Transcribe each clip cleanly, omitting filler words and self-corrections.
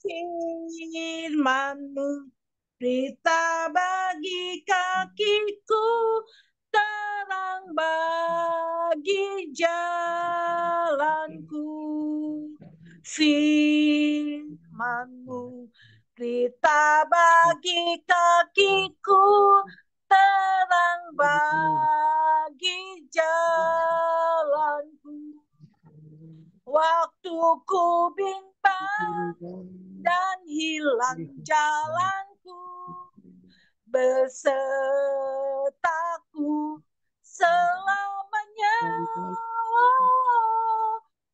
firman-Mu, berita bagi kakiku, terang bagi jalanku. Firman-Mu, berita bagi kakiku, terang bagi jalanku. Waktu ku bimbang dan hilang jalanku, besertaku selamanya.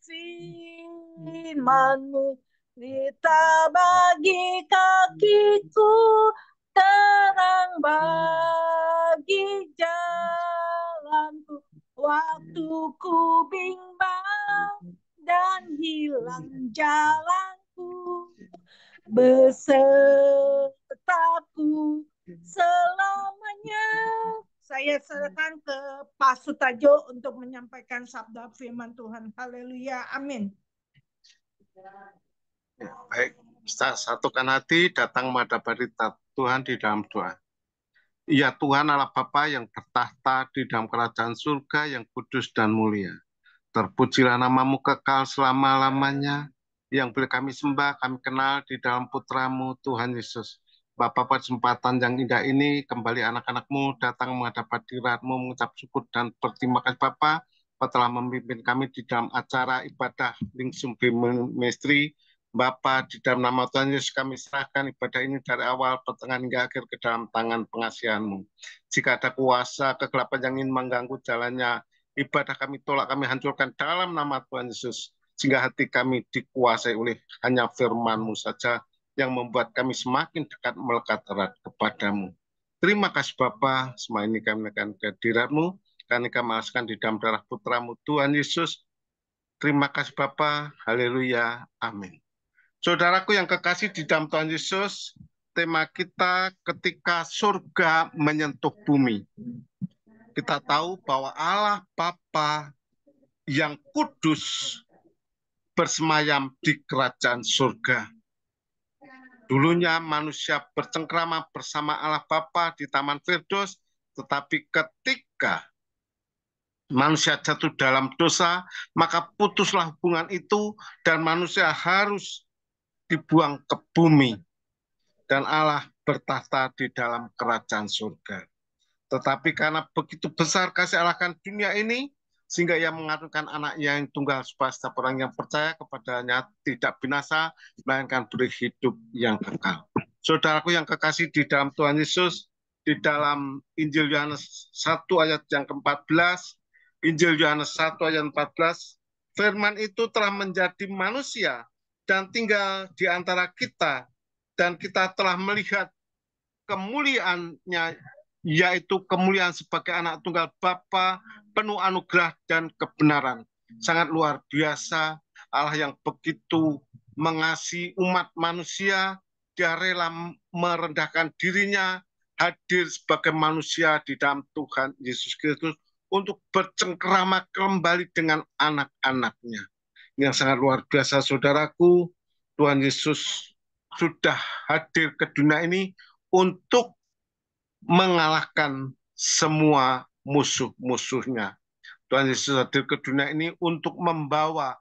Firman-Mu, berita bagi kakiku, terang bagi jalanku. Waktu ku bimbang dan hilang jalanku, besertaku selamanya. Saya serahkan ke Pak Sutajo untuk menyampaikan sabda firman Tuhan. Haleluya, amin. Ya, baik, kita satukan hati, datang menghadap Tuhan di dalam doa. Ya Tuhan Allah Bapa yang bertahta di dalam kerajaan surga yang kudus dan mulia. Terpujilah nama-Mu kekal selama-lamanya, yang boleh kami sembah, kami kenal di dalam Putra-Mu Tuhan Yesus. Bapa, pada kesempatan yang indah ini, kembali anak-anak-Mu datang menghadap hadirat-Mu, mengucap syukur dan berterima kasih Bapa, telah memimpin kami di dalam acara ibadah Lingsum Ministry. Bapa, di dalam nama Tuhan Yesus kami serahkan ibadah ini dari awal, pertengahan hingga akhir ke dalam tangan pengasihan-Mu. Jika ada kuasa kegelapan yang ingin mengganggu jalannya ibadah, kami tolak, kami hancurkan dalam nama Tuhan Yesus, sehingga hati kami dikuasai oleh hanya firman-Mu saja yang membuat kami semakin dekat melekat erat kepadamu. Terima kasih Bapa, semua ini kami akan kehadirat-Mu, kami akan di dalam darah Putra-Mu Tuhan Yesus. Terima kasih Bapa, haleluya, amin. Saudaraku yang kekasih di dalam Tuhan Yesus, tema kita ketika surga menyentuh bumi. Kita tahu bahwa Allah Bapa yang kudus bersemayam di kerajaan surga. Dulunya manusia bercengkrama bersama Allah Bapa di Taman Firdaus, tetapi ketika manusia jatuh dalam dosa, maka putuslah hubungan itu dan manusia harus dibuang ke bumi. Dan Allah bertahta di dalam kerajaan surga. Tetapi karena begitu besar kasih Allah akan dunia ini, sehingga ia mengaruniakan anaknya yang tunggal supaya setiap orang yang percaya kepadanya tidak binasa, melainkan beri hidup yang kekal. Saudaraku yang kekasih di dalam Tuhan Yesus, di dalam Injil Yohanes 1 ayat yang ke-14, Injil Yohanes 1 ayat 14, firman itu telah menjadi manusia dan tinggal di antara kita, dan kita telah melihat kemuliaannya, yaitu kemuliaan sebagai anak tunggal Bapa, penuh anugerah dan kebenaran. Sangat luar biasa, Allah yang begitu mengasihi umat manusia, dia rela merendahkan dirinya, hadir sebagai manusia di dalam Tuhan Yesus Kristus untuk bercengkerama kembali dengan anak-anaknya. Yang sangat luar biasa saudaraku, Tuhan Yesus sudah hadir ke dunia ini untuk mengalahkan semua musuh-musuhnya. Tuhan Yesus hadir ke dunia ini untuk membawa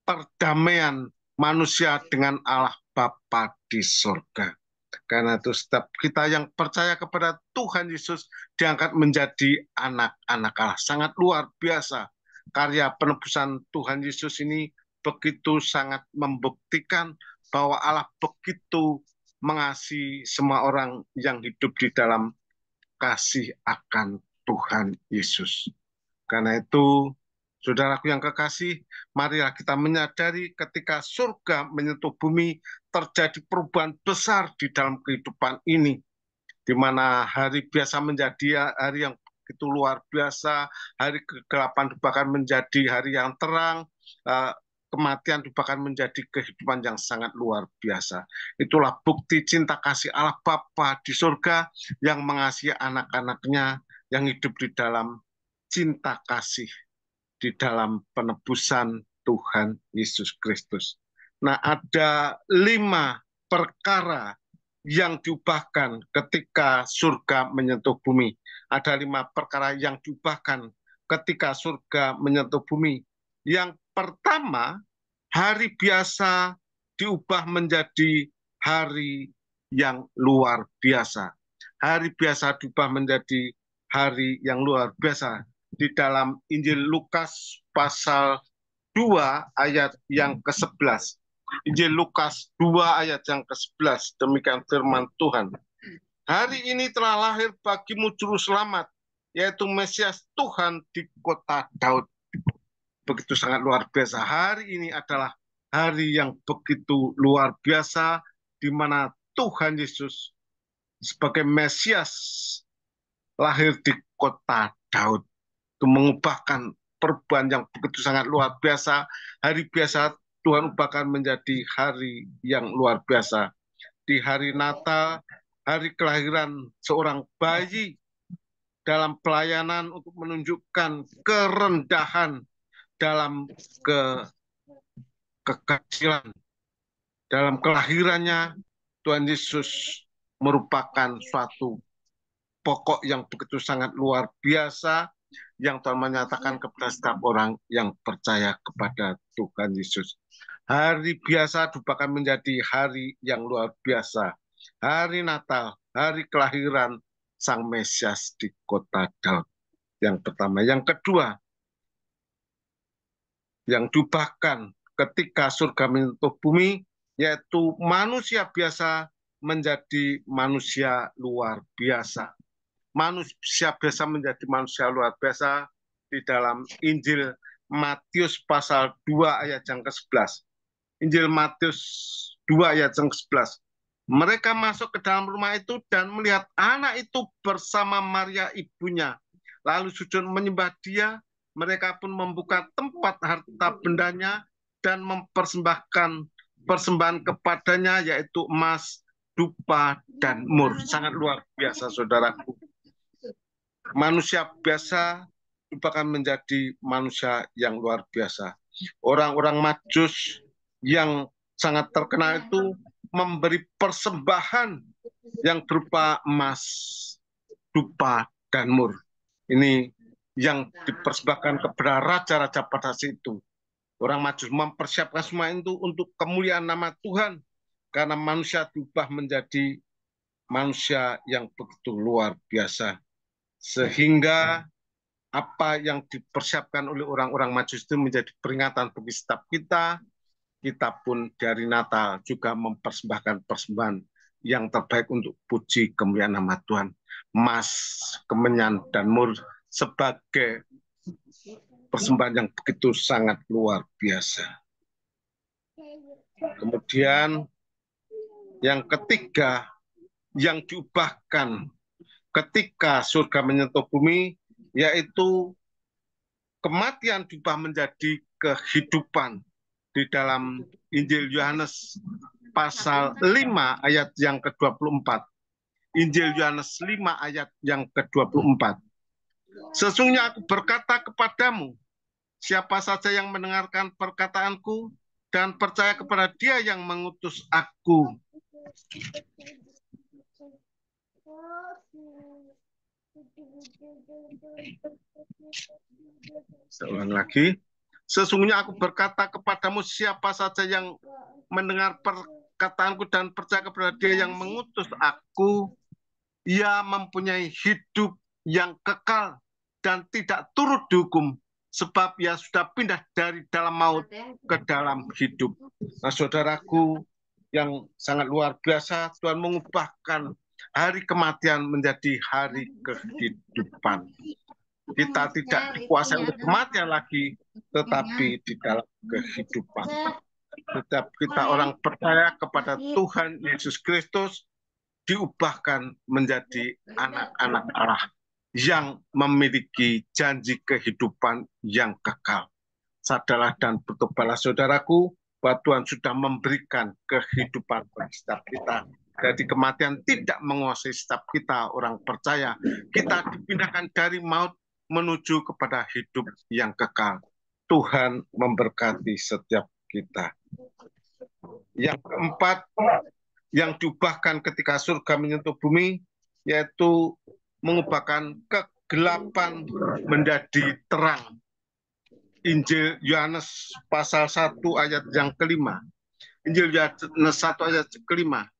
perdamaian manusia dengan Allah Bapa di surga. Karena itu setiap kita yang percaya kepada Tuhan Yesus diangkat menjadi anak-anak Allah. Sangat luar biasa. Karya penebusan Tuhan Yesus ini begitu sangat membuktikan bahwa Allah begitu mengasihi semua orang yang hidup di dalam kasih akan Tuhan Yesus. Karena itu, saudaraku yang kekasih, marilah kita menyadari ketika surga menyentuh bumi, terjadi perubahan besar di dalam kehidupan ini, di mana hari biasa menjadi hari yang begitu luar biasa, hari kegelapan bahkan menjadi hari yang terang, kematian bahkan menjadi kehidupan yang sangat luar biasa. Itulah bukti cinta kasih Allah Bapa di surga yang mengasihi anak-anaknya yang hidup di dalam cinta kasih, di dalam penebusan Tuhan Yesus Kristus. Nah, ada 5 perkara yang diubahkan ketika surga menyentuh bumi. Ada 5 perkara yang diubahkan ketika surga menyentuh bumi. Yang pertama, hari biasa diubah menjadi hari yang luar biasa. Hari biasa diubah menjadi hari yang luar biasa. Di dalam Injil Lukas pasal 2 ayat yang ke-11. Injil Lukas 2 ayat yang ke-11. Demikian firman Tuhan. Hari ini telah lahir bagimu juru selamat, yaitu Mesias Tuhan di kota Daud. Begitu sangat luar biasa. Hari ini adalah hari yang begitu luar biasa, di mana Tuhan Yesus sebagai Mesias lahir di kota Daud. Itu mengubahkan perubahan yang begitu sangat luar biasa. Hari biasa Tuhan ubahkan menjadi hari yang luar biasa. Di hari Natal, hari kelahiran seorang bayi dalam pelayanan untuk menunjukkan kerendahan dalam kekecilan. Dalam kelahirannya, Tuhan Yesus merupakan suatu pokok yang begitu sangat luar biasa yang Tuhan menyatakan kepada setiap orang yang percaya kepada Tuhan Yesus. Hari biasa diubahkan menjadi hari yang luar biasa. Hari Natal, hari kelahiran Sang Mesias di kota Daud. Yang pertama. Yang kedua, yang diubahkan ketika surga menyentuh bumi, yaitu manusia biasa menjadi manusia luar biasa. Manusia biasa menjadi manusia luar biasa di dalam Injil Matius pasal 2 ayat yang ke-11. Injil Matius 2 ayat yang ke-11. Mereka masuk ke dalam rumah itu dan melihat anak itu bersama Maria ibunya. Lalu sujud menyembah dia. Mereka pun membuka tempat harta bendanya dan mempersembahkan persembahan kepadanya, yaitu emas, dupa, dan mur. Sangat luar biasa, saudaraku. Manusia biasa bahkan menjadi manusia yang luar biasa. Orang-orang Majus yang sangat terkenal itu memberi persembahan yang berupa emas, dupa, dan mur. Ini yang dipersembahkan kepada raja-raja pada saat itu. Orang Majus mempersiapkan semua itu untuk kemuliaan nama Tuhan, karena manusia diubah menjadi manusia yang begitu luar biasa. Sehingga apa yang dipersiapkan oleh orang-orang Majus itu menjadi peringatan bagi setiap kita. Kita pun dari Natal juga mempersembahkan persembahan yang terbaik untuk puji kemuliaan nama Tuhan. Emas, kemenyan, dan mur sebagai persembahan yang begitu sangat luar biasa. Kemudian yang ketiga, yang diubahkan ketika surga menyentuh bumi, yaitu kematian diubah menjadi kehidupan. Di dalam Injil Yohanes pasal 5 ayat yang ke-24. Injil Yohanes 5 ayat yang ke-24. Sesungguhnya aku berkata kepadamu, siapa saja yang mendengarkan perkataanku dan percaya kepada dia yang mengutus aku. Seulang lagi. Sesungguhnya aku berkata kepadamu, siapa saja yang mendengar perkataanku dan percaya kepada dia yang mengutus aku, ia mempunyai hidup yang kekal dan tidak turut dihukum, sebab ia sudah pindah dari dalam maut ke dalam hidup. Nah, saudaraku yang sangat luar biasa, Tuhan mengubahkan hari kematian menjadi hari kehidupan. Kita tidak dikuasai oleh kematian lagi, tetapi di dalam kehidupan. Setiap kita orang percaya kepada Tuhan Yesus Kristus, diubahkan menjadi anak-anak Allah yang memiliki janji kehidupan yang kekal. Sadarlah dan bertobatlah saudaraku, bahwa Tuhan sudah memberikan kehidupan bagi setiap kita. Jadi kematian tidak menguasai setiap kita orang percaya. Kita dipindahkan dari maut menuju kepada hidup yang kekal. Tuhan memberkati setiap kita. Yang keempat, yang diubahkan ketika surga menyentuh bumi, yaitu mengubahkan kegelapan menjadi terang. Injil Yohanes pasal 1 ayat yang kelima. Injil Yohanes 1 ayat kelima.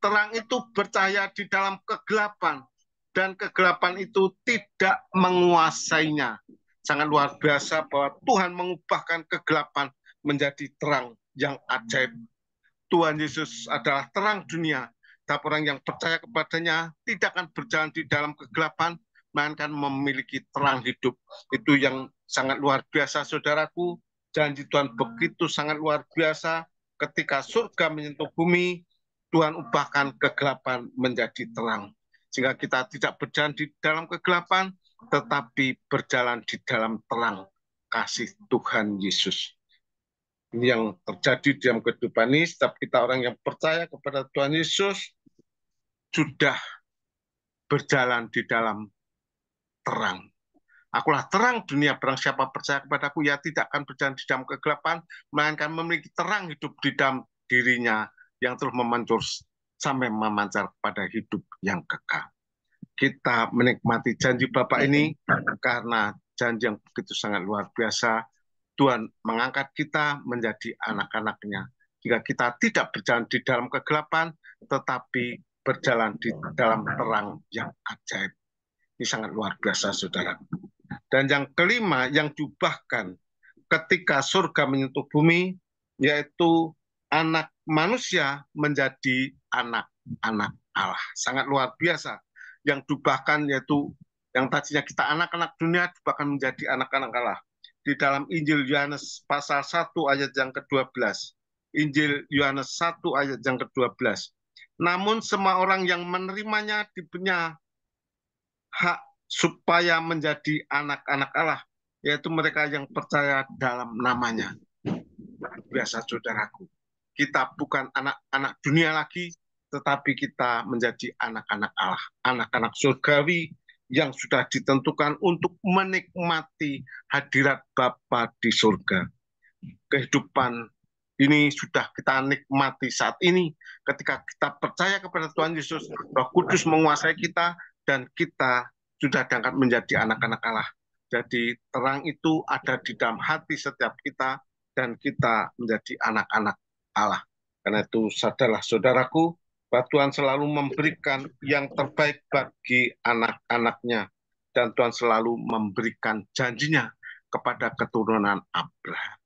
Terang itu bercahaya di dalam kegelapan, dan kegelapan itu tidak menguasainya. Sangat luar biasa bahwa Tuhan mengubahkan kegelapan menjadi terang yang ajaib. Tuhan Yesus adalah terang dunia. Setiap orang yang percaya kepadanya tidak akan berjalan di dalam kegelapan, melainkan memiliki terang hidup. Itu yang sangat luar biasa, saudaraku. Janji Tuhan begitu sangat luar biasa. Ketika surga menyentuh bumi, Tuhan ubahkan kegelapan menjadi terang. Sehingga kita tidak berjalan di dalam kegelapan, tetapi berjalan di dalam terang kasih Tuhan Yesus. Ini yang terjadi di dalam kehidupan ini. Setiap kita orang yang percaya kepada Tuhan Yesus sudah berjalan di dalam terang. Akulah terang dunia, barang siapa percaya kepadaku, ya tidak akan berjalan di dalam kegelapan, melainkan memiliki terang hidup di dalam dirinya yang terus memancar sampai memancar pada hidup yang kekal. Kita menikmati janji Bapa ini karena janji yang begitu sangat luar biasa. Tuhan mengangkat kita menjadi anak-anaknya. Jika kita tidak berjalan di dalam kegelapan, tetapi berjalan di dalam terang yang ajaib. Ini sangat luar biasa, saudara. Dan yang kelima, yang diubahkan ketika surga menyentuh bumi, yaitu anak manusia menjadi anak-anak Allah. Sangat luar biasa. Yang diubahkan yaitu yang tadinya kita anak-anak dunia, diubahkan menjadi anak-anak Allah. Di dalam Injil Yohanes pasal 1 ayat yang ke-12. Injil Yohanes 1 ayat yang ke-12. Namun semua orang yang menerimanya diberinya hak supaya menjadi anak-anak Allah, yaitu mereka yang percaya dalam namanya. Biasa saudaraku, kita bukan anak-anak dunia lagi, tetapi kita menjadi anak-anak Allah, anak-anak surgawi yang sudah ditentukan untuk menikmati hadirat Bapa di surga. Kehidupan ini sudah kita nikmati saat ini ketika kita percaya kepada Tuhan Yesus, Roh Kudus menguasai kita, dan kita sudah diangkat menjadi anak-anak Allah. Jadi terang itu ada di dalam hati setiap kita, dan kita menjadi anak-anak Allah. Karena itu sadarlah saudaraku, bahwa Tuhan selalu memberikan yang terbaik bagi anak-anaknya, dan Tuhan selalu memberikan janjinya kepada keturunan Abraham.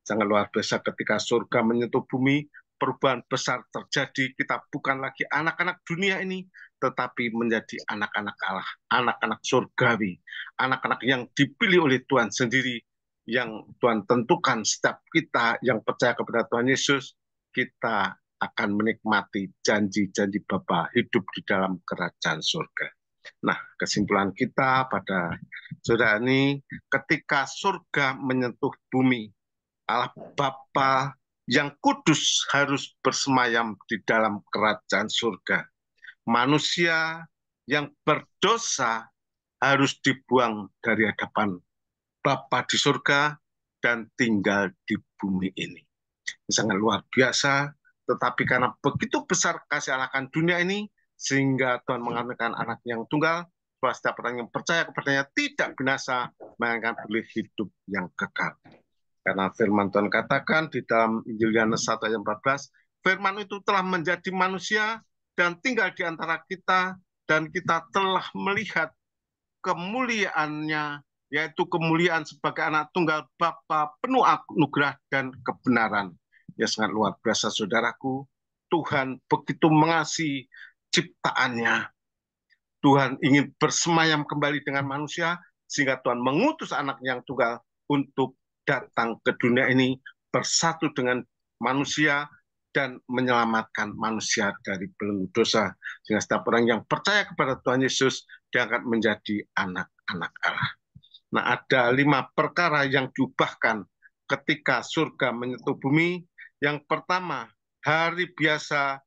Sangat luar biasa ketika surga menyentuh bumi, perubahan besar terjadi. Kita bukan lagi anak-anak dunia ini, tetapi menjadi anak-anak Allah, anak-anak surgawi, anak-anak yang dipilih oleh Tuhan sendiri, yang Tuhan tentukan. Setiap kita yang percaya kepada Tuhan Yesus, kita akan menikmati janji-janji Bapa, hidup di dalam kerajaan surga. Nah, kesimpulan kita pada saudara ini, ketika surga menyentuh bumi, Allah Bapa yang kudus harus bersemayam di dalam kerajaan surga. Manusia yang berdosa harus dibuang dari hadapan Bapa di surga dan tinggal di bumi ini. Ini sangat luar biasa, tetapi karena begitu besar kasih Allah akan dunia ini, sehingga Tuhan mengaruniakan anak yang tunggal, supaya setiap orang yang percaya kepadanya tidak binasa, melainkan boleh hidup yang kekal. Karena firman Tuhan katakan di dalam Injil Yohanes 1 ayat 14, firman itu telah menjadi manusia dan tinggal di antara kita, dan kita telah melihat kemuliaannya, yaitu kemuliaan sebagai anak tunggal Bapa penuh anugerah dan kebenaran. Ya, sangat luar biasa saudaraku, Tuhan begitu mengasihi ciptaannya. Tuhan ingin bersemayam kembali dengan manusia, sehingga Tuhan mengutus anak yang tunggal untuk datang ke dunia ini, bersatu dengan manusia, dan menyelamatkan manusia dari belenggu dosa. Sehingga setiap orang yang percaya kepada Tuhan Yesus diangkat menjadi anak-anak Allah. Nah, ada 5 perkara yang diubahkan ketika surga menyentuh bumi. Yang pertama, hari biasa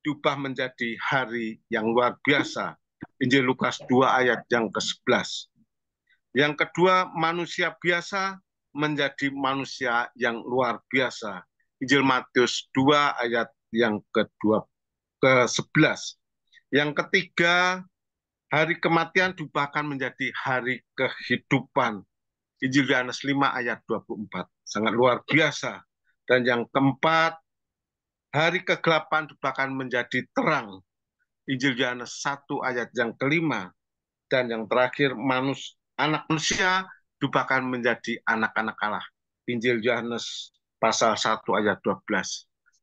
diubah menjadi hari yang luar biasa. Injil Lukas 2 ayat yang ke-11. Yang kedua, manusia biasa menjadi manusia yang luar biasa. Injil Matius 2 ayat yang ke-11. Yang ketiga, hari kematian diubahkan menjadi hari kehidupan. Injil Yohanes 5 ayat 24. Sangat luar biasa. Dan yang keempat, hari kegelapan diubahkan menjadi terang. Injil Yohanes 1 ayat yang kelima. Dan yang terakhir, anak manusia diubahkan menjadi anak-anak Allah. Injil Yohanes pasal 1 ayat 12.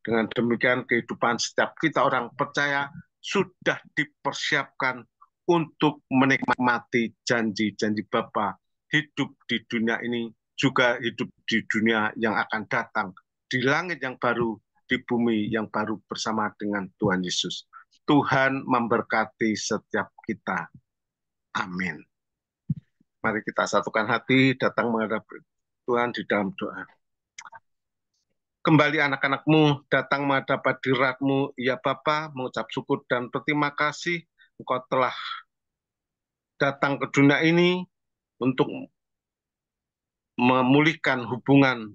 Dengan demikian kehidupan setiap kita orang percaya sudah dipersiapkan untuk menikmati janji-janji Bapa, hidup di dunia ini, juga hidup di dunia yang akan datang, di langit yang baru, di bumi yang baru bersama dengan Tuhan Yesus. Tuhan memberkati setiap kita. Amin. Mari kita satukan hati, datang menghadap Tuhan di dalam doa. Kembali anak-anakmu, datang menghadap hadirat-Mu, ya Bapa, mengucap syukur dan berterima kasih Engkau telah datang ke dunia ini untuk memulihkan hubungan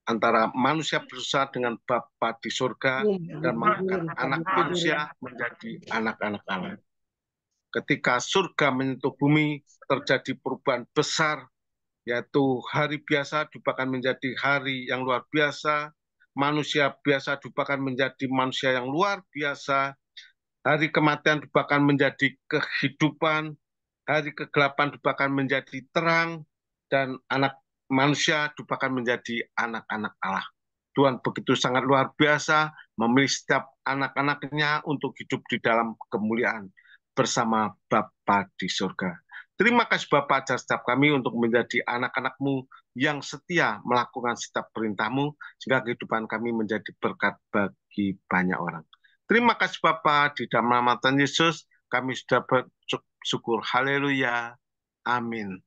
antara manusia berusaha dengan Bapa di surga dan mengangkat anak manusia menjadi anak-anak Allah. Ketika surga menyentuh bumi, terjadi perubahan besar, yaitu hari biasa diubahkan menjadi hari yang luar biasa, manusia biasa diubahkan menjadi manusia yang luar biasa, hari kematian diubahkan menjadi kehidupan, hari kegelapan diubahkan menjadi terang, dan anak manusia diubahkan menjadi anak-anak Allah. Tuhan begitu sangat luar biasa memilih setiap anak-anaknya untuk hidup di dalam kemuliaan bersama Bapa di surga. Terima kasih Bapa ajar setiap kami untuk menjadi anak-anak-Mu yang setia melakukan setiap perintah-Mu, sehingga kehidupan kami menjadi berkat bagi banyak orang. Terima kasih Bapa, di dalam nama Tuhan Yesus kami sudah bersyukur. Haleluya. Amin.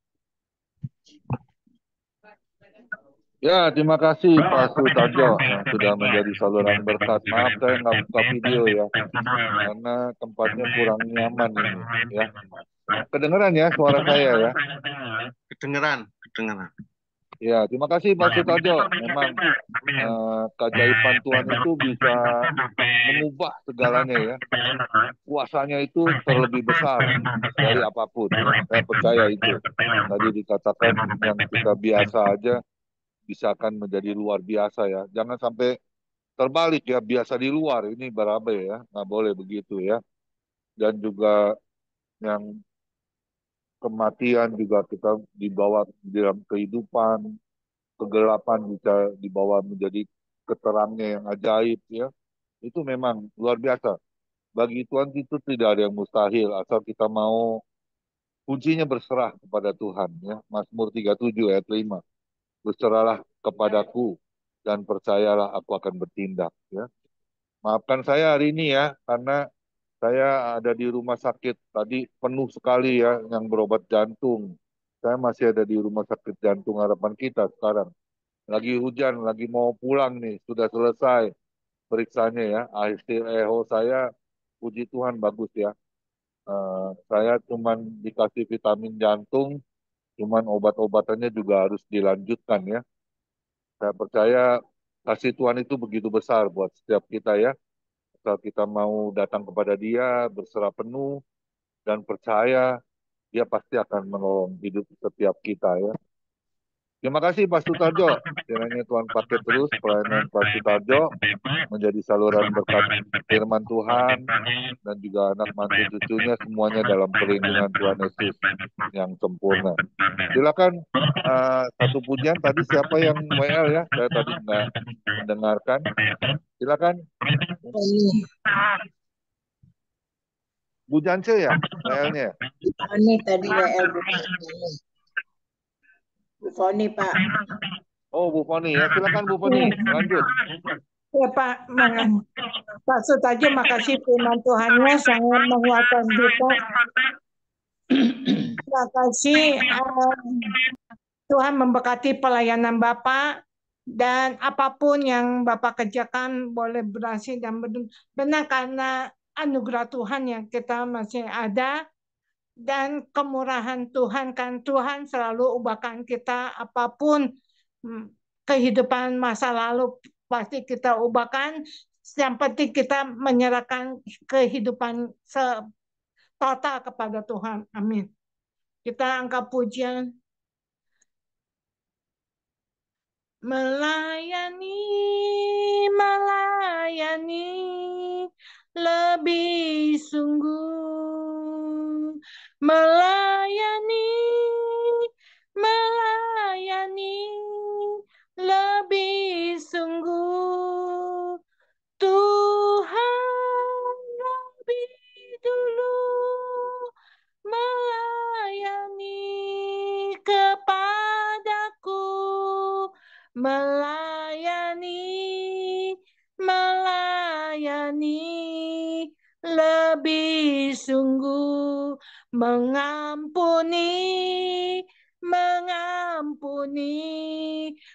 Ya, terima kasih Pak Sutarjo yang sudah menjadi saluran berkat. Maaf saya nggak buka video ya, karena tempatnya kurang nyaman ini ya. Kedengeran ya suara saya ya? Kedengeran. Ya, terima kasih Pak Sutarjo. Memang keajaiban Tuhan itu bisa mengubah segalanya ya. Kuasanya itu terlebih besar dari apapun ya. Saya percaya itu. Tadi dikatakan yang kita biasa aja bisa akan menjadi luar biasa ya. Jangan sampai terbalik ya, biasa di luar ini berabe ya, nggak boleh begitu ya. Dan juga yang kematian juga kita dibawa dalam kehidupan, kegelapan bisa dibawa menjadi keterangnya yang ajaib ya. Itu memang luar biasa. Bagi Tuhan itu tidak ada yang mustahil asal kita mau kuncinya berserah kepada Tuhan ya. Mazmur 37 ayat 5. Berserahlah kepadaku dan percayalah aku akan bertindak ya. Maafkan saya hari ini ya karena saya ada di rumah sakit tadi penuh sekali ya yang berobat jantung. Saya masih ada di rumah sakit jantung harapan kita sekarang. Lagi hujan, lagi mau pulang nih, sudah selesai periksanya ya. HST-EHO saya puji Tuhan bagus ya. Saya cuman dikasih vitamin jantung, cuman obat-obatannya juga harus dilanjutkan ya. Saya percaya kasih Tuhan itu begitu besar buat setiap kita ya. Asal kita mau datang kepada Dia, berserah penuh, dan percaya Dia pasti akan menolong hidup setiap kita ya. Terima kasih Pak Sutarjo. Kiranya Tuhan pakai terus pelayanan Pak Sutarjo menjadi saluran berkat firman Tuhan dan juga anak mantu cucunya semuanya dalam perlindungan Tuhan Yesus yang sempurna. Silakan satu pujian tadi siapa yang WL ya? Saya tadi nggak mendengarkan. Silakan. Bu Jance ya WL-nya? Ini tadi WL Bu Foni Pak. Oh Bu Foni ya, silakan Bu Foni lanjut. Ya Pak, Pak Sutarjo, makasih firman Tuhannya sangat menguatkan kita. Terima kasih Tuhan memberkati pelayanan Bapak dan apapun yang Bapak kerjakan boleh berhasil dan benar karena anugerah Tuhan yang kita masih ada dan kemurahan Tuhan kan Tuhan selalu ubahkan kita apapun kehidupan masa lalu pasti kita ubahkan Yang penting kita menyerahkan kehidupan total kepada Tuhan. Amin. Kita angkat pujian. Melayani, melayani, lebih sungguh. Melayani, melayani, lebih sungguh. Tuhan lebih dulu melayani kepadaku, melayani, melayani, lebih sungguh, mengampuni, mengampuni,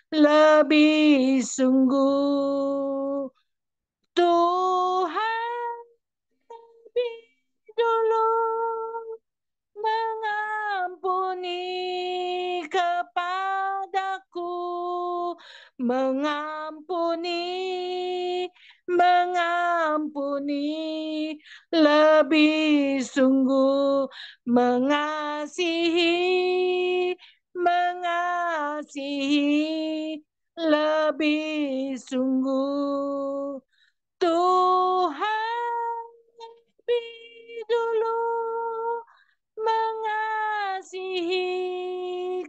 lebih sungguh. Tuhan lebih dulu mengampuni kepadaku, mengampuni, mengampuni, lebih sungguh, mengasihi, mengasihi, lebih sungguh. Tuhan lebih dulu mengasihi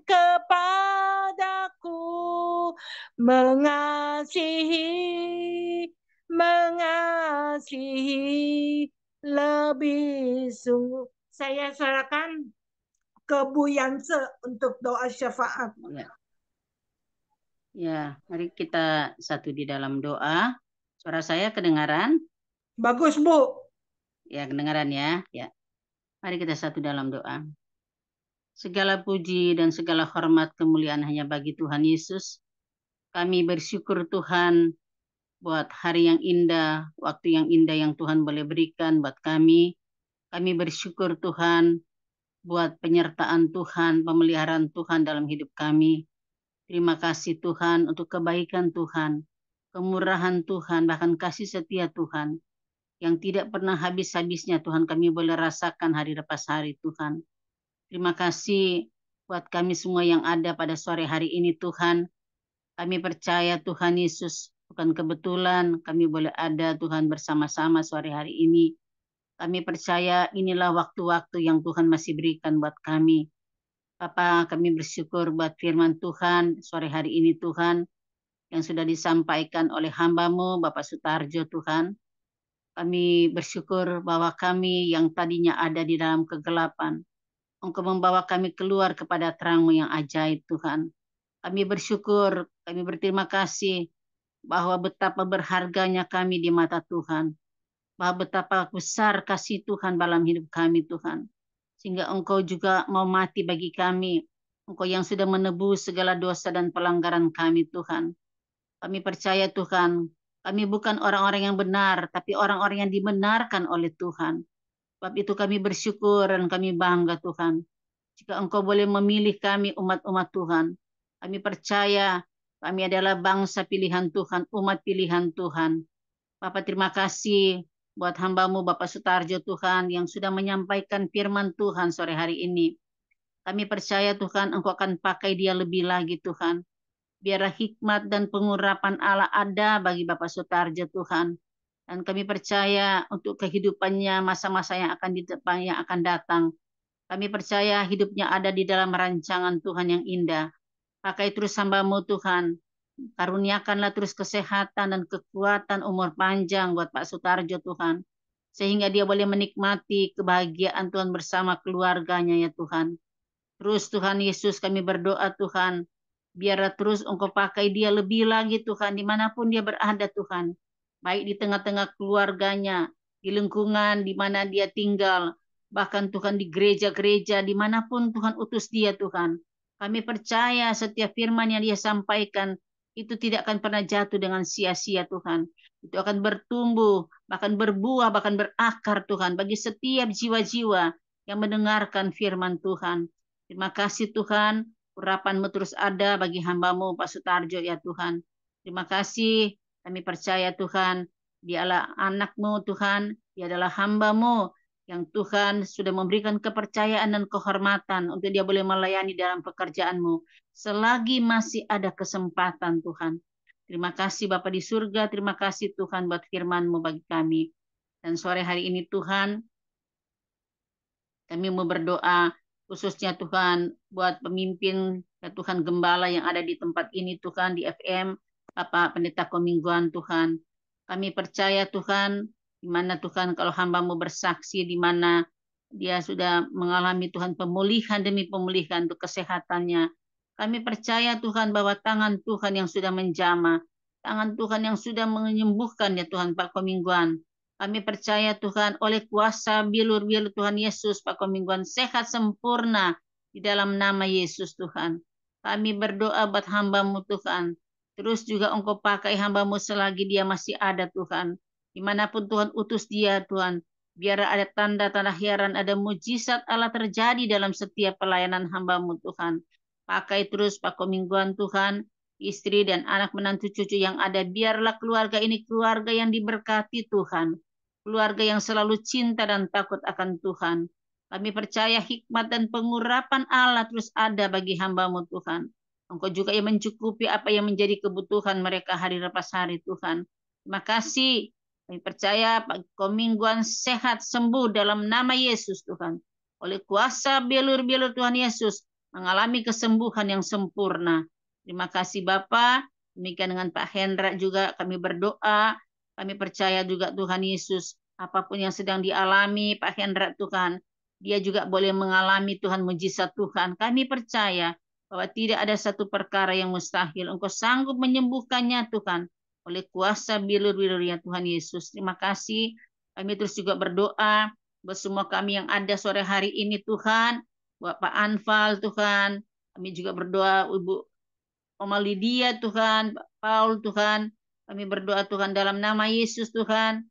kepadaku, mengasihi, mengasihi, lebih sungguh. Saya serahkan ke Bu Yanse untuk doa syafaat. Ya, mari kita satu di dalam doa. Suara saya kedengaran? Bagus, Bu. Ya, kedengaran ya. Ya. Mari kita satu dalam doa. Segala puji dan segala hormat kemuliaan hanya bagi Tuhan Yesus. Kami bersyukur Tuhan buat hari yang indah, waktu yang indah yang Tuhan boleh berikan buat kami. Kami bersyukur Tuhan buat penyertaan Tuhan, pemeliharaan Tuhan dalam hidup kami. Terima kasih Tuhan untuk kebaikan Tuhan, kemurahan Tuhan, bahkan kasih setia Tuhan yang tidak pernah habis-habisnya Tuhan kami boleh rasakan hari lepas hari Tuhan. Terima kasih buat kami semua yang ada pada sore hari ini Tuhan. Kami percaya Tuhan Yesus bukan kebetulan kami boleh ada Tuhan bersama-sama sore hari ini. Kami percaya inilah waktu-waktu yang Tuhan masih berikan buat kami. Bapa, kami bersyukur buat firman Tuhan sore hari ini Tuhan yang sudah disampaikan oleh hamba-Mu Bapak Sutarjo Tuhan. Kami bersyukur bahwa kami yang tadinya ada di dalam kegelapan, Engkau membawa kami keluar kepada terang-Mu yang ajaib Tuhan. Kami bersyukur, kami berterima kasih bahwa betapa berharganya kami di mata Tuhan. Bahwa betapa besar kasih Tuhan dalam hidup kami Tuhan. Sehingga Engkau juga mau mati bagi kami. Engkau yang sudah menebus segala dosa dan pelanggaran kami Tuhan. Kami percaya Tuhan, kami bukan orang-orang yang benar, tapi orang-orang yang dibenarkan oleh Tuhan. Sebab itu kami bersyukur dan kami bangga Tuhan. Jika Engkau boleh memilih kami umat-umat Tuhan. Kami percaya kami adalah bangsa pilihan Tuhan, umat pilihan Tuhan. Bapak terima kasih buat hamba-Mu Bapak Sutarjo Tuhan yang sudah menyampaikan firman Tuhan sore hari ini. Kami percaya Tuhan Engkau akan pakai dia lebih lagi Tuhan. Biarlah hikmat dan pengurapan Allah ada bagi Bapak Sutarjo Tuhan. Dan kami percaya untuk kehidupannya masa-masa yang akan di depan yang akan datang. Kami percaya hidupnya ada di dalam rancangan Tuhan yang indah. Pakai terus hamba-Mu Tuhan. Karuniakanlah terus kesehatan dan kekuatan umur panjang buat Pak Sutarjo Tuhan. Sehingga dia boleh menikmati kebahagiaan Tuhan bersama keluarganya ya Tuhan. Terus Tuhan Yesus kami berdoa Tuhan. Biarlah terus Engkau pakai dia lebih lagi Tuhan. Dimanapun dia berada Tuhan. Baik di tengah-tengah keluarganya. Di lingkungan di mana dia tinggal. Bahkan Tuhan di gereja-gereja. Dimanapun Tuhan utus dia Tuhan. Kami percaya setiap firman yang dia sampaikan itu tidak akan pernah jatuh dengan sia-sia Tuhan. Itu akan bertumbuh, bahkan berbuah, bahkan berakar Tuhan bagi setiap jiwa-jiwa yang mendengarkan firman Tuhan. Terima kasih Tuhan, urapan-Mu terus ada bagi hamba-Mu Pak Sutarjo ya Tuhan. Terima kasih, kami percaya Tuhan, Dia adalah anak-Mu Tuhan, dia adalah hamba-Mu yang Tuhan sudah memberikan kepercayaan dan kehormatan untuk dia boleh melayani dalam pekerjaan-Mu. Selagi masih ada kesempatan Tuhan. Terima kasih Bapa di surga, terima kasih Tuhan buat firman-Mu bagi kami. Dan sore hari ini Tuhan, kami mau berdoa khususnya Tuhan buat pemimpin ya Tuhan gembala yang ada di tempat ini Tuhan di FM, Bapak Pendeta Komingguan Tuhan. Kami percaya Tuhan, di mana Tuhan kalau hamba-Mu bersaksi di mana dia sudah mengalami Tuhan pemulihan demi pemulihan untuk kesehatannya. Kami percaya Tuhan bahwa tangan Tuhan yang sudah menjamah, tangan Tuhan yang sudah menyembuhkan ya Tuhan Pak Komingguan. Kami percaya Tuhan oleh kuasa bilur-bilur Tuhan Yesus, Pak Komingguan sehat sempurna di dalam nama Yesus Tuhan. Kami berdoa buat hamba-Mu Tuhan. Terus juga Engkau pakai hamba-Mu selagi dia masih ada Tuhan. Dimanapun Tuhan utus dia Tuhan. Biar ada tanda-tanda heran, ada mujizat Allah terjadi dalam setiap pelayanan hamba-Mu Tuhan. Pakai terus Pak Komingguan Tuhan. Istri dan anak menantu cucu yang ada. Biarlah keluarga ini keluarga yang diberkati Tuhan. Keluarga yang selalu cinta dan takut akan Tuhan. Kami percaya hikmat dan pengurapan Allah terus ada bagi hamba-Mu Tuhan. Engkau juga yang mencukupi apa yang menjadi kebutuhan mereka hari lepas hari Tuhan. Terima kasih. Kami percaya Pak Komingguan sehat sembuh dalam nama Yesus Tuhan. Oleh kuasa bilur-bilur Tuhan Yesus mengalami kesembuhan yang sempurna. Terima kasih Bapa. Demikian dengan Pak Hendra juga kami berdoa. Kami percaya juga Tuhan Yesus, apapun yang sedang dialami Pak Hendra Tuhan, dia juga boleh mengalami Tuhan mujizat Tuhan. Kami percaya bahwa tidak ada satu perkara yang mustahil. Engkau sanggup menyembuhkannya Tuhan oleh kuasa bilur-bilur ya Tuhan Yesus. Terima kasih. Kami terus juga berdoa buat semua kami yang ada sore hari ini Tuhan. Buat Pak Anfal Tuhan. Kami juga berdoa Ibu Oma Lydia Tuhan, Pak Paul Tuhan. Kami berdoa Tuhan dalam nama Yesus Tuhan.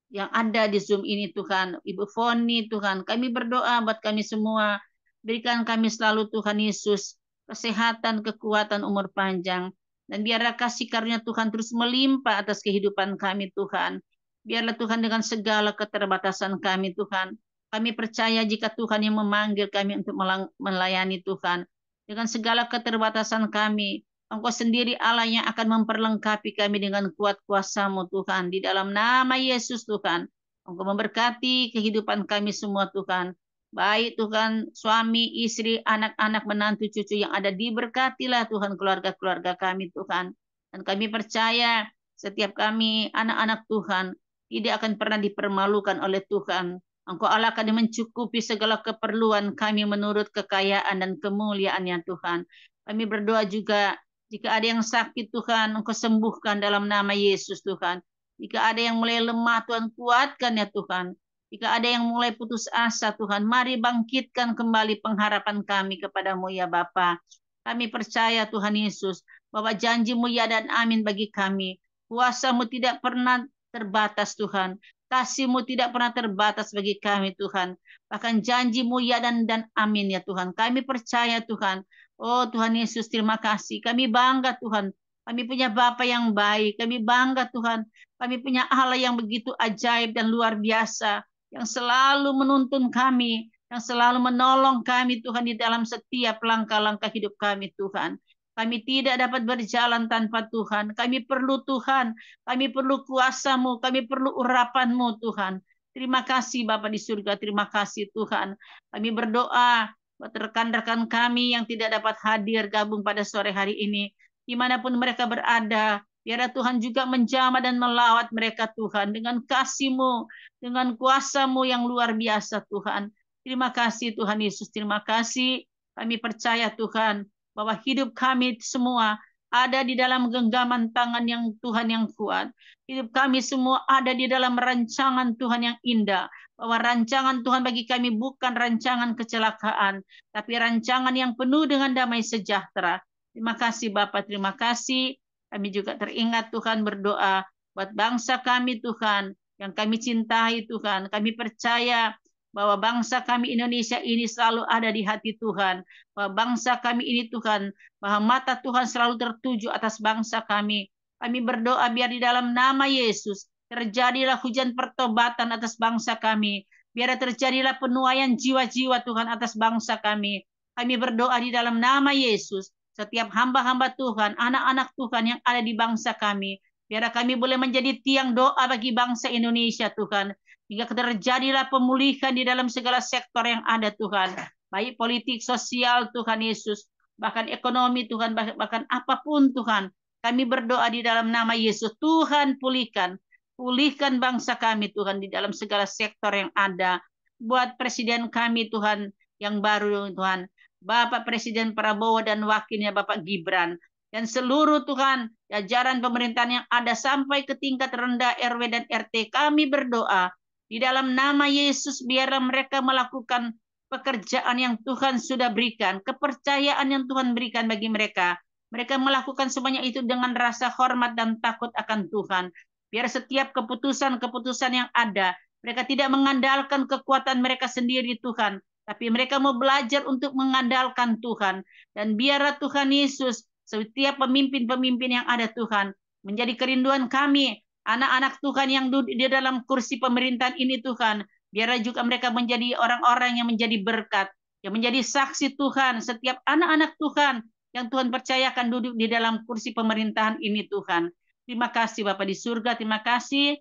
Yang ada di Zoom ini Tuhan. Ibu Foni Tuhan. Kami berdoa buat kami semua. Berikan kami selalu Tuhan Yesus kesehatan, kekuatan, umur panjang. Dan biarlah kasih karunia Tuhan terus melimpah atas kehidupan kami Tuhan. Biarlah Tuhan dengan segala keterbatasan kami Tuhan. Kami percaya jika Tuhan yang memanggil kami untuk melayani Tuhan. Dengan segala keterbatasan kami. Engkau sendiri Allah yang akan memperlengkapi kami dengan kuat kuasa-Mu Tuhan. Di dalam nama Yesus Tuhan. Engkau memberkati kehidupan kami semua Tuhan. Baik Tuhan, suami, istri, anak-anak, menantu, cucu yang ada, diberkatilah Tuhan keluarga-keluarga kami Tuhan. Dan kami percaya setiap kami anak-anak Tuhan tidak akan pernah dipermalukan oleh Tuhan. Engkau Allah akan mencukupi segala keperluan kami menurut kekayaan dan kemuliaan-Nya Tuhan. Kami berdoa juga jika ada yang sakit Tuhan, Engkau sembuhkan dalam nama Yesus Tuhan. Jika ada yang mulai lemah Tuhan, kuatkan ya Tuhan. Jika ada yang mulai putus asa Tuhan, mari bangkitkan kembali pengharapan kami kepadamu ya Bapa. Kami percaya Tuhan Yesus, bahwa janji-Mu ya dan amin bagi kami. Kuasa-Mu tidak pernah terbatas Tuhan. Kasih-Mu tidak pernah terbatas bagi kami Tuhan. Bahkan janji-Mu ya dan amin ya Tuhan. Kami percaya Tuhan. Oh Tuhan Yesus, terima kasih. Kami bangga Tuhan. Kami punya Bapa yang baik. Kami bangga Tuhan. Kami punya Allah yang begitu ajaib dan luar biasa. Yang selalu menuntun kami. Yang selalu menolong kami Tuhan di dalam setiap langkah-langkah hidup kami Tuhan. Kami tidak dapat berjalan tanpa Tuhan. Kami perlu Tuhan. Kami perlu kuasa-Mu. Kami perlu urapan-Mu Tuhan. Terima kasih Bapa di surga. Terima kasih Tuhan. Kami berdoa buat rekan-rekan kami yang tidak dapat hadir gabung pada sore hari ini. Dimanapun mereka berada, biarlah Tuhan juga menjamah dan melawat mereka Tuhan. Dengan kasih-Mu, dengan kuasa-Mu yang luar biasa Tuhan. Terima kasih Tuhan Yesus. Terima kasih. Kami percaya Tuhan bahwa hidup kami semua ada di dalam genggaman tangan yang Tuhan yang kuat. Hidup kami semua ada di dalam rancangan Tuhan yang indah. Bahwa rancangan Tuhan bagi kami bukan rancangan kecelakaan, tapi rancangan yang penuh dengan damai sejahtera. Terima kasih Bapak, terima kasih. Kami juga teringat Tuhan berdoa buat bangsa kami Tuhan, yang kami cintai Tuhan. Kami percaya bahwa bangsa kami Indonesia ini selalu ada di hati Tuhan. Bahwa bangsa kami ini Tuhan, bahwa mata Tuhan selalu tertuju atas bangsa kami. Kami berdoa biar di dalam nama Yesus terjadilah hujan pertobatan atas bangsa kami. Biar terjadilah penuaian jiwa-jiwa Tuhan atas bangsa kami. Kami berdoa di dalam nama Yesus. Setiap hamba-hamba Tuhan, anak-anak Tuhan yang ada di bangsa kami. Biar kami boleh menjadi tiang doa bagi bangsa Indonesia Tuhan. Hingga terjadilah pemulihan di dalam segala sektor yang ada Tuhan. Baik politik, sosial Tuhan Yesus. Bahkan ekonomi Tuhan, bahkan apapun Tuhan. Kami berdoa di dalam nama Yesus. Tuhan pulihkan. Pulihkan bangsa kami Tuhan di dalam segala sektor yang ada. Buat presiden kami Tuhan yang baru Tuhan. Bapak Presiden Prabowo dan wakilnya Bapak Gibran. Dan seluruh Tuhan jajaran pemerintahan yang ada sampai ke tingkat rendah RW dan RT. Kami berdoa di dalam nama Yesus biar mereka melakukan pekerjaan yang Tuhan sudah berikan. Kepercayaan yang Tuhan berikan bagi mereka. Mereka melakukan semuanya itu dengan rasa hormat dan takut akan Tuhan. Biar setiap keputusan-keputusan yang ada, mereka tidak mengandalkan kekuatan mereka sendiri Tuhan, tapi mereka mau belajar untuk mengandalkan Tuhan. Dan biarlah Tuhan Yesus, setiap pemimpin-pemimpin yang ada Tuhan, menjadi kerinduan kami, anak-anak Tuhan yang duduk di dalam kursi pemerintahan ini Tuhan, biarlah juga mereka menjadi orang-orang yang menjadi berkat, yang menjadi saksi Tuhan, setiap anak-anak Tuhan yang Tuhan percayakan duduk di dalam kursi pemerintahan ini Tuhan. Terima kasih Bapak di surga, terima kasih.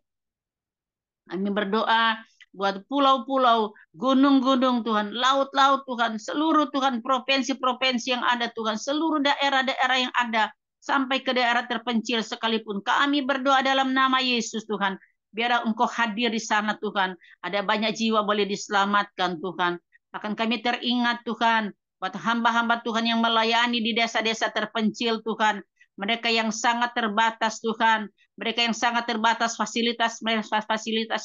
Kami berdoa buat pulau-pulau, gunung-gunung Tuhan, laut-laut Tuhan, seluruh Tuhan, provinsi-provinsi yang ada Tuhan, seluruh daerah-daerah yang ada, sampai ke daerah terpencil sekalipun. Kami berdoa dalam nama Yesus Tuhan, biar Engkau hadir di sana Tuhan. Ada banyak jiwa boleh diselamatkan Tuhan. Akan kami teringat Tuhan, buat hamba-hamba Tuhan yang melayani di desa-desa terpencil Tuhan, mereka yang sangat terbatas Tuhan, mereka yang sangat terbatas fasilitas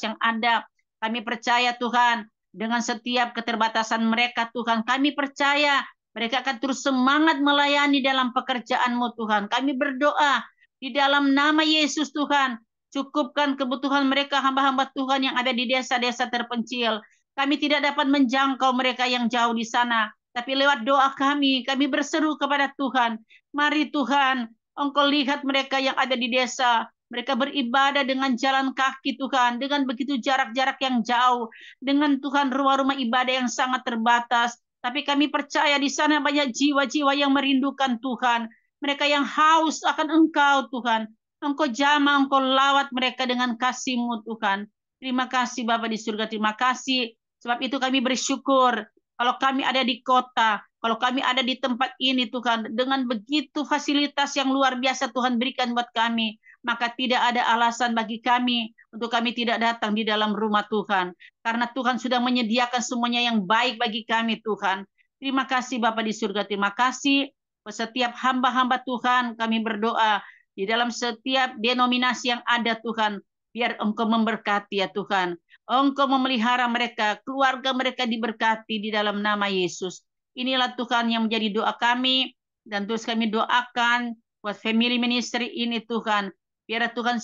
yang ada. Kami percaya Tuhan, dengan setiap keterbatasan mereka Tuhan, kami percaya mereka akan terus semangat melayani dalam pekerjaan-Mu Tuhan. Kami berdoa di dalam nama Yesus Tuhan, cukupkan kebutuhan mereka hamba-hamba Tuhan yang ada di desa-desa terpencil. Kami tidak dapat menjangkau mereka yang jauh di sana, tapi lewat doa kami berseru kepada Tuhan. Mari Tuhan, Engkau lihat mereka yang ada di desa. Mereka beribadah dengan jalan kaki Tuhan. Dengan begitu jarak-jarak yang jauh. Dengan Tuhan rumah-rumah ibadah yang sangat terbatas. Tapi kami percaya di sana banyak jiwa-jiwa yang merindukan Tuhan. Mereka yang haus akan Engkau Tuhan. Engkau jamah, Engkau lawat mereka dengan kasih-Mu Tuhan. Terima kasih Bapa di surga. Terima kasih. Sebab itu kami bersyukur. Kalau kami ada di kota, kalau kami ada di tempat ini Tuhan, dengan begitu fasilitas yang luar biasa Tuhan berikan buat kami, maka tidak ada alasan bagi kami untuk kami tidak datang di dalam rumah Tuhan. Karena Tuhan sudah menyediakan semuanya yang baik bagi kami Tuhan. Terima kasih Bapa di surga, terima kasih. Setiap hamba-hamba Tuhan kami berdoa, di dalam setiap denominasi yang ada Tuhan, biar Engkau memberkati ya Tuhan. Engkau memelihara mereka, keluarga mereka diberkati di dalam nama Yesus. Inilah Tuhan yang menjadi doa kami, dan terus kami doakan buat family ministry ini Tuhan. Biar Tuhan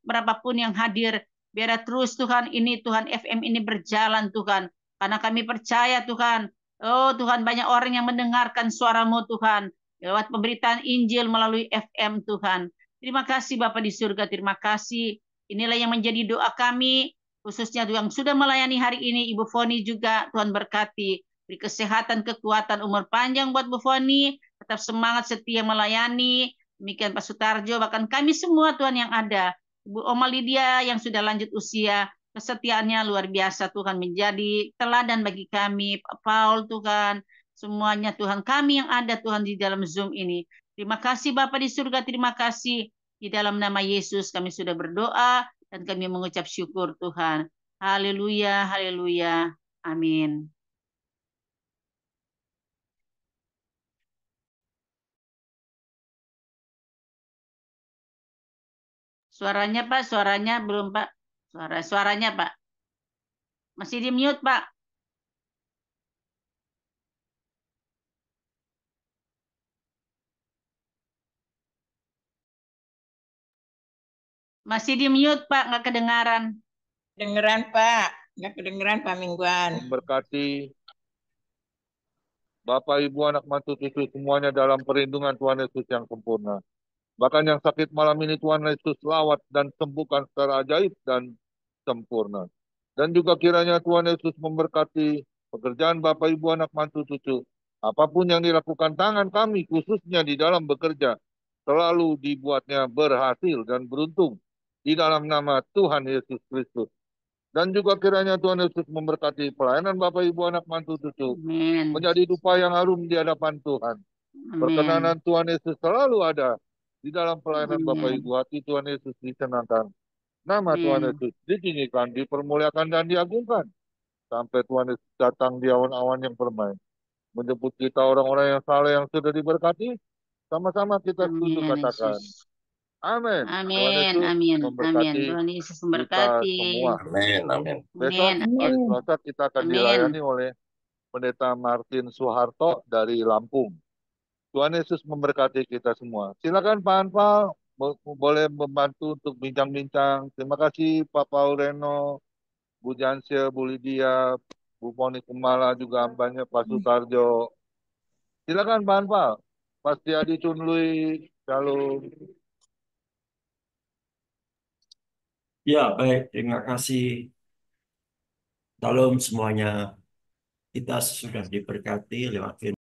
berapapun yang hadir, biar terus Tuhan ini Tuhan FM ini berjalan Tuhan. Karena kami percaya Tuhan, oh Tuhan banyak orang yang mendengarkan suara-Mu Tuhan, lewat pemberitaan Injil melalui FM Tuhan. Terima kasih Bapa di surga, terima kasih. Inilah yang menjadi doa kami, khususnya yang sudah melayani hari ini, Ibu Foni juga Tuhan berkati. Beri kesehatan, kekuatan, umur panjang buat Bu Foni, tetap semangat setia melayani. Demikian Pak Sutarjo, bahkan kami semua Tuhan yang ada. Ibu Oma Lydia yang sudah lanjut usia, kesetiaannya luar biasa Tuhan, menjadi teladan bagi kami. Pak Paul Tuhan, semuanya Tuhan, kami yang ada Tuhan di dalam Zoom ini. Terima kasih Bapak di surga, terima kasih. Di dalam nama Yesus kami sudah berdoa, dan kami mengucap syukur Tuhan. Haleluya, haleluya. Amin. Suaranya Pak, suaranya belum Pak. Suaranya Pak. Masih di mute Pak. Masih di mute Pak, nggak kedengaran. Dengeran Pak, nggak kedengeran Pak Mingguan. Memberkati Bapak, Ibu, anak mantu cucu semuanya dalam perlindungan Tuhan Yesus yang sempurna. Bahkan yang sakit malam ini Tuhan Yesus lawat dan sembuhkan secara ajaib dan sempurna. Dan juga kiranya Tuhan Yesus memberkati pekerjaan Bapak, Ibu, anak, mantu, cucu. Apapun yang dilakukan tangan kami, khususnya di dalam bekerja, selalu dibuatnya berhasil dan beruntung di dalam nama Tuhan Yesus Kristus. Dan juga kiranya Tuhan Yesus memberkati pelayanan Bapak, Ibu, anak, mantu, cucu, Amin. menjadi dupa yang harum di hadapan Tuhan. Amin. Perkenanan Tuhan Yesus selalu ada di dalam pelayanan Bapak, Amin. Ibu. Hati Tuhan Yesus disenangkan. Nama Tuhan Amin. Yesus ditinggikan, dipermuliakan, dan diagungkan. Sampai Tuhan Yesus datang di awan-awan yang permai. Menjemput kita orang-orang yang saleh yang sudah diberkati. Sama-sama kita setuju Amin, katakan. Yesus. Amin. Tuhan Amin, Yesus amin, amin. memberkati Tuhan Yesus kita memberkati. semua. Amin, amin. Besok Amin, hari amin, Selasa kita akan amin. dilayani oleh Pendeta Martin Soeharto dari Lampung. Tuhan Yesus memberkati kita semua. Silakan Pak Anpal, boleh membantu untuk bincang-bincang. Terima kasih Pak Pauleno, Bu Jansia, Bu Lydia, Bu Poni Kumala, juga hambanya Pak Sutarjo. Silakan Pak Anpal. Pak Setiadi Chunlui, Shalom. Ya, baik. Terima kasih. Shalom semuanya. Kita sudah diberkati lewat firman